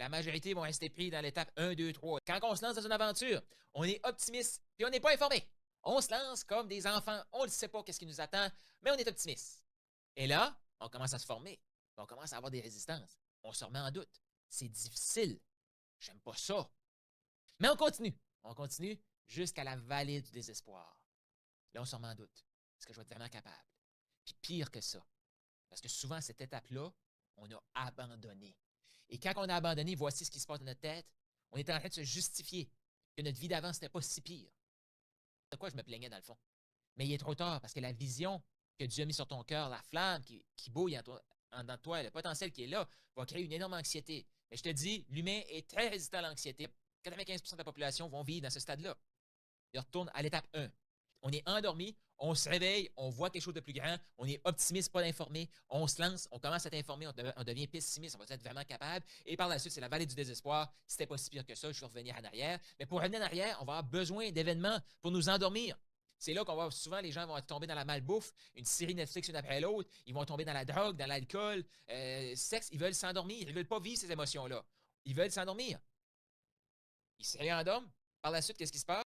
La majorité vont rester pris dans l'étape 1, 2, 3. Quand on se lance dans une aventure, on est optimiste, puis on n'est pas informé. On se lance comme des enfants, on ne sait pas qu'est-ce qui nous attend, mais on est optimiste. Et là, on commence à se former, on commence à avoir des résistances. On se remet en doute. C'est difficile. J'aime pas ça. Mais on continue. On continue jusqu'à la vallée du désespoir. Là, on se remet en doute. Est-ce que je vais être vraiment capable? Puis pire que ça, parce que souvent, à cette étape-là, on a abandonné. Et quand on a abandonné, voici ce qui se passe dans notre tête. On est en train de se justifier que notre vie d'avant, c'était pas si pire. De quoi je me plaignais dans le fond. Mais il est trop tard parce que la vision que Dieu a mis sur ton cœur, la flamme qui bouille en dedans de toi, le potentiel qui est là, va créer une énorme anxiété. Mais je te dis, l'humain est très résistant à l'anxiété. 95% de la population vont vivre dans ce stade-là. Il retourne à l'étape 1. On est endormi, on se réveille, on voit quelque chose de plus grand, on est optimiste, pas informé, on se lance, on commence à être informé, on devient pessimiste, on va être vraiment capable. Et par la suite, c'est la vallée du désespoir. C'était pas si pire que ça, je suis revenir en arrière. Mais pour revenir en arrière, on va avoir besoin d'événements pour nous endormir. C'est là qu'on va souvent, les gens vont tomber dans la malbouffe, une série Netflix une après l'autre, ils vont tomber dans la drogue, dans l'alcool, sexe, ils veulent s'endormir, ils ne veulent pas vivre ces émotions-là. Ils veulent s'endormir. Ils se réendorment. Par la suite, qu'est-ce qui se passe?